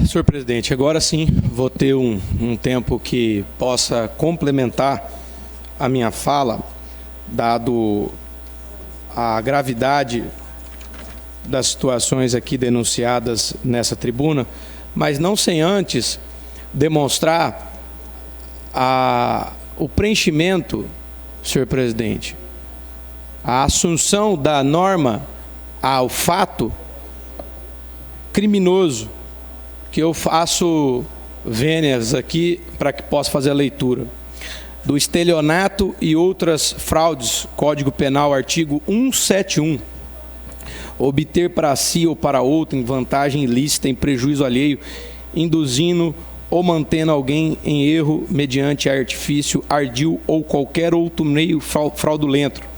Senhor presidente, agora sim vou ter um tempo que possa complementar a minha fala, dado a gravidade das situações aqui denunciadas nessa tribuna, mas não sem antes demonstrar o preenchimento, senhor presidente, a assunção da norma ao fato criminoso, que eu faço vênias aqui para que possa fazer a leitura, do estelionato e outras fraudes, Código Penal, artigo 171, obter para si ou para outro em vantagem ilícita, em prejuízo alheio, induzindo ou mantendo alguém em erro mediante artifício, ardil ou qualquer outro meio fraudulento.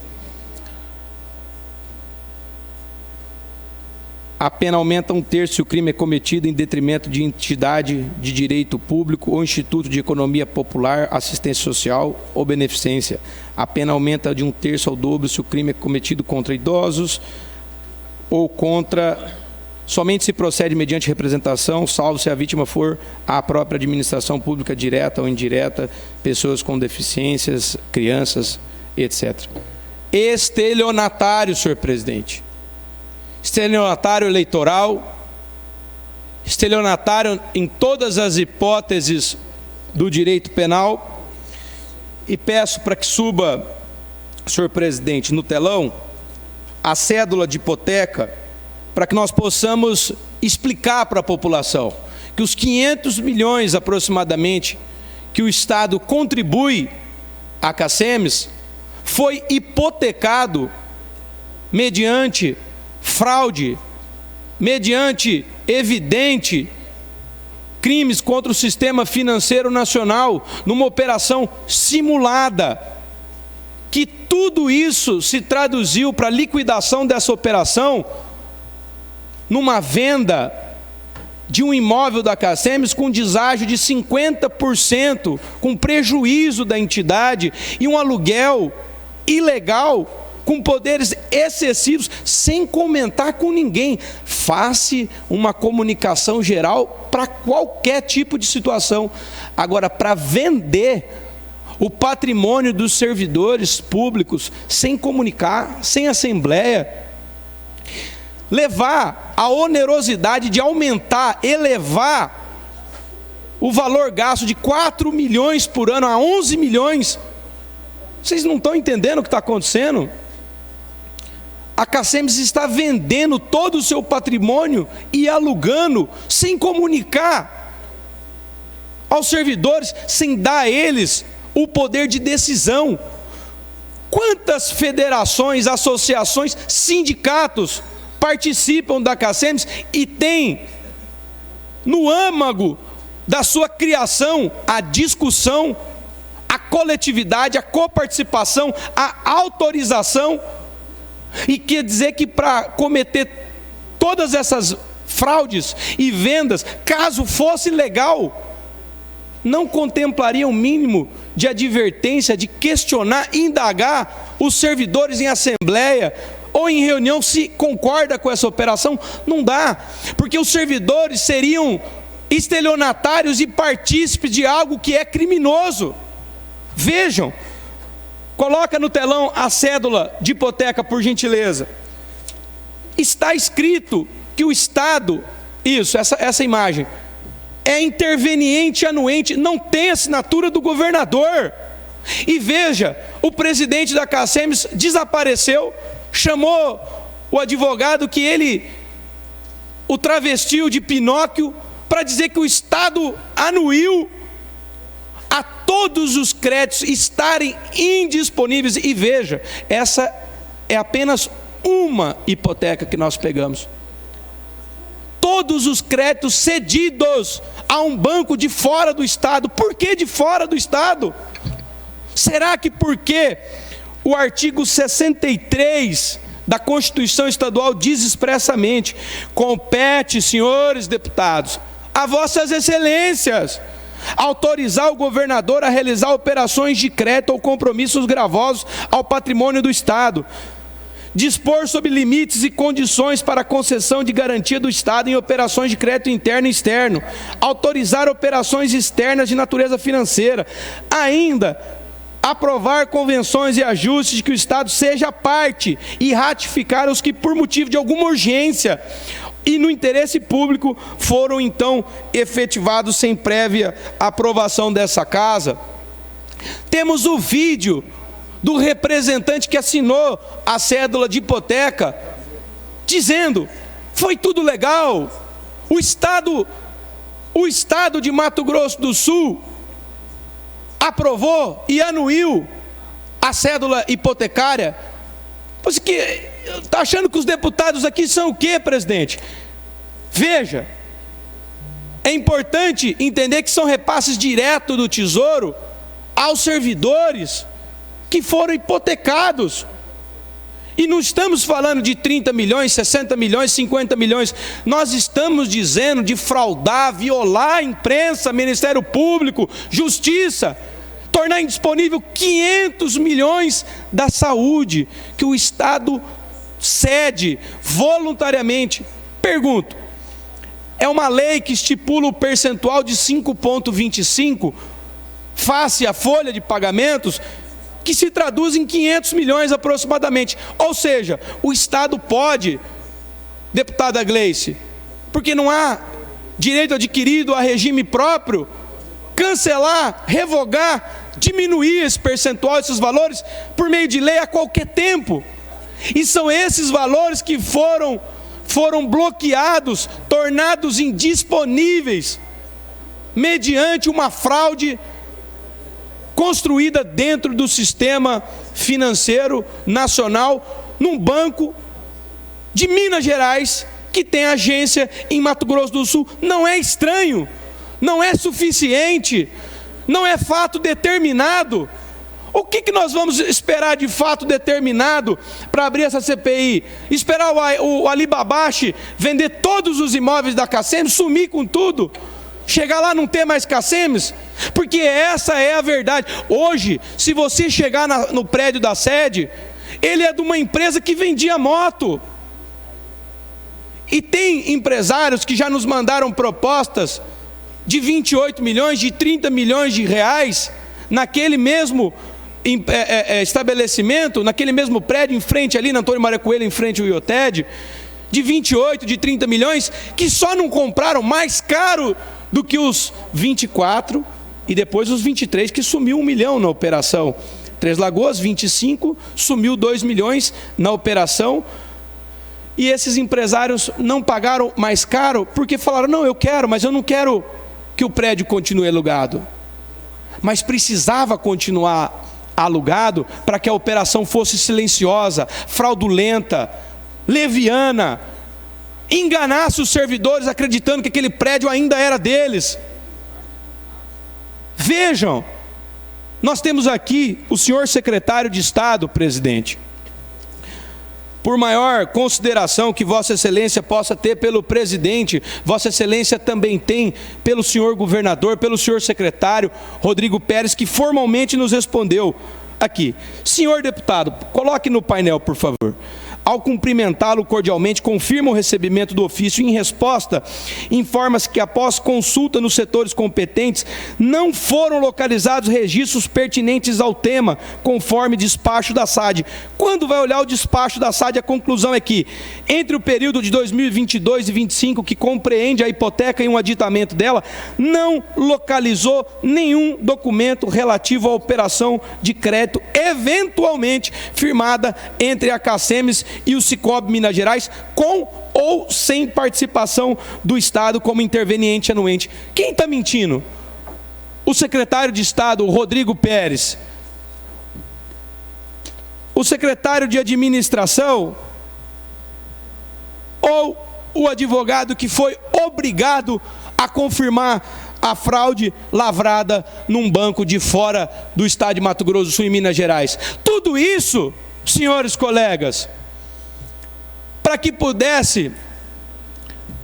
A pena aumenta 1/3 se o crime é cometido em detrimento de entidade de direito público ou instituto de economia popular, assistência social ou beneficência. A pena aumenta de 1/3 ao dobro se o crime é cometido contra idosos ou somente se procede mediante representação, salvo se a vítima for a própria administração pública direta ou indireta, pessoas com deficiências, crianças, etc. Estelionatário, senhor presidente. Estelionatário eleitoral, estelionatário em todas as hipóteses do direito penal, e peço para que suba, senhor presidente, no telão, a cédula de hipoteca, para que nós possamos explicar para a população que os 500 milhões aproximadamente que o Estado contribui à CACEMS foi hipotecado mediante fraude, mediante evidente crimes contra o sistema financeiro nacional, numa operação simulada, que tudo isso se traduziu para a liquidação dessa operação numa venda de um imóvel da CACEMS com deságio de 50%, com prejuízo da entidade, e um aluguel ilegal com poderes excessivos, sem comentar com ninguém. Faça uma comunicação geral para qualquer tipo de situação. Agora, para vender o patrimônio dos servidores públicos, sem comunicar, sem assembleia, levar a onerosidade de elevar o valor gasto de 4 milhões por ano a 11 milhões. Vocês não estão entendendo o que está acontecendo? A CACEMS está vendendo todo o seu patrimônio e alugando, sem comunicar aos servidores, sem dar a eles o poder de decisão. Quantas federações, associações, sindicatos participam da CACEMS e têm no âmago da sua criação a discussão, a coletividade, a coparticipação, a autorização? E quer dizer que para cometer todas essas fraudes e vendas, caso fosse legal, não contemplaria o mínimo de advertência, de questionar, indagar os servidores em assembleia ou em reunião se concorda com essa operação? Não dá, porque os servidores seriam estelionatários e partícipes de algo que é criminoso. Vejam. Coloca no telão a cédula de hipoteca, por gentileza. Está escrito que o Estado, essa imagem, é interveniente anuente, não tem assinatura do governador. E veja, o presidente da CACEMS desapareceu, chamou o advogado que ele o travestiu de Pinóquio para dizer que o Estado anuiu a todos os créditos estarem indisponíveis. E veja, essa é apenas uma hipoteca que nós pegamos. Todos os créditos cedidos a um banco de fora do Estado. Por que de fora do Estado? Será que porque o artigo 63 da Constituição Estadual diz expressamente: compete, senhores deputados, a vossas excelências autorizar o governador a realizar operações de crédito ou compromissos gravosos ao patrimônio do Estado, dispor sobre limites e condições para a concessão de garantia do Estado em operações de crédito interno e externo, autorizar operações externas de natureza financeira, ainda aprovar convenções e ajustes de que o Estado seja parte e ratificar os que por motivo de alguma urgência e no interesse público foram então efetivados sem prévia aprovação dessa casa. Temos o vídeo do representante que assinou a cédula de hipoteca, dizendo: foi tudo legal, o Estado de Mato Grosso do Sul aprovou e anuiu a cédula hipotecária. Você está achando que os deputados aqui são o quê, presidente? Veja, é importante entender que são repasses diretos do Tesouro aos servidores que foram hipotecados. E não estamos falando de 30 milhões, 60 milhões, 50 milhões. Nós estamos dizendo de fraudar, violar a imprensa, Ministério Público, Justiça, tornar indisponível 500 milhões da saúde, que o Estado cede voluntariamente. Pergunto, é uma lei que estipula o percentual de 5,25 face à folha de pagamentos, que se traduz em 500 milhões aproximadamente. Ou seja, o Estado pode, deputada Gleice, porque não há direito adquirido a regime próprio, cancelar, revogar, diminuir esse percentual, esses valores, por meio de lei a qualquer tempo. E são esses valores que foram bloqueados, tornados indisponíveis, mediante uma fraude construída dentro do sistema financeiro nacional, num banco de Minas Gerais, que tem agência em Mato Grosso do Sul. Não é estranho, não é suficiente, não é fato determinado. O que nós vamos esperar de fato determinado para abrir essa CPI? Esperar o Alibaba vender todos os imóveis da CACEMS, sumir com tudo? Chegar lá não ter mais CACEMS? Porque essa é a verdade. Hoje, se você chegar no prédio da sede, ele é de uma empresa que vendia moto. E tem empresários que já nos mandaram propostas de 28 milhões, de 30 milhões de reais, naquele mesmo estabelecimento, naquele mesmo prédio, em frente ali, na Antônio Maria Coelho, em frente ao IOTED, de 28, de 30 milhões, que só não compraram mais caro do que os 24 e depois os 23, que sumiu 1 milhão na operação. Três Lagoas, 25, sumiu 2 milhões na operação. E esses empresários não pagaram mais caro, porque falaram: não, eu quero, mas eu não quero que o prédio continue alugado. Mas precisava continuar alugado para que a operação fosse silenciosa, fraudulenta, leviana, enganasse os servidores acreditando que aquele prédio ainda era deles. Vejam, nós temos aqui o senhor secretário de Estado, presidente. Por maior consideração que Vossa Excelência possa ter pelo presidente, Vossa Excelência também tem pelo senhor governador, pelo senhor secretário Rodrigo Pérez, que formalmente nos respondeu aqui. Senhor deputado, coloque no painel, por favor. Ao cumprimentá-lo cordialmente, confirma o recebimento do ofício. Em resposta, informa-se que após consulta nos setores competentes, não foram localizados registros pertinentes ao tema, conforme despacho da SAD. Quando vai olhar o despacho da SAD, a conclusão é que, entre o período de 2022 e 2025, que compreende a hipoteca e um aditamento dela, não localizou nenhum documento relativo à operação de crédito, eventualmente firmada entre a CACEMS e o Sicob Minas Gerais, com ou sem participação do Estado como interveniente anuente. Quem está mentindo? O secretário de Estado, Rodrigo Pérez? O secretário de Administração? Ou o advogado que foi obrigado a confirmar a fraude lavrada num banco de fora do Estado de Mato Grosso do Sul e Minas Gerais? Tudo isso, senhores colegas, para que pudesse,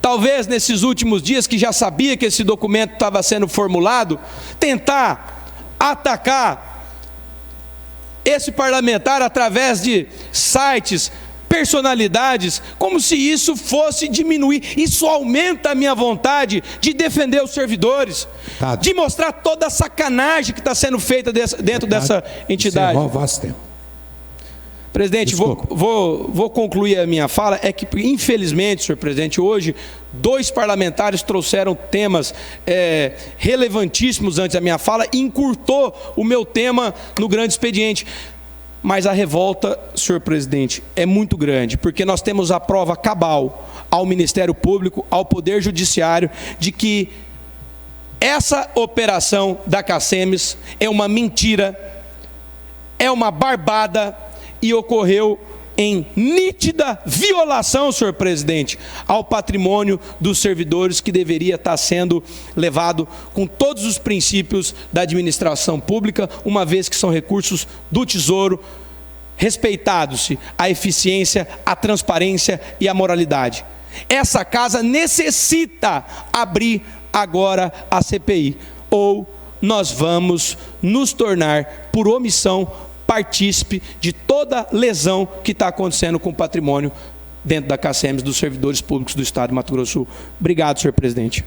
talvez nesses últimos dias, que já sabia que esse documento estava sendo formulado, tentar atacar esse parlamentar através de sites personalidades, como se isso fosse diminuir. Isso aumenta a minha vontade de defender os servidores, de mostrar toda a sacanagem que está sendo feita dentro dessa entidade. Presidente, vou concluir a minha fala. É que, infelizmente, senhor presidente, hoje 2 parlamentares trouxeram temas relevantíssimos antes da minha fala e encurtou o meu tema no grande expediente. Mas a revolta, senhor presidente, é muito grande, porque nós temos a prova cabal ao Ministério Público, ao Poder Judiciário, de que essa operação da CACEMES é uma mentira, é uma barbada, e ocorreu em nítida violação, senhor presidente, ao patrimônio dos servidores, que deveria estar sendo levado com todos os princípios da administração pública, uma vez que são recursos do Tesouro, respeitados-se a eficiência, a transparência e a moralidade. Essa casa necessita abrir agora a CPI, ou nós vamos nos tornar, por omissão, partícipe de toda lesão que está acontecendo com o patrimônio dentro da CACEMES dos servidores públicos do Estado de Mato Grosso do Sul. Obrigado, senhor presidente.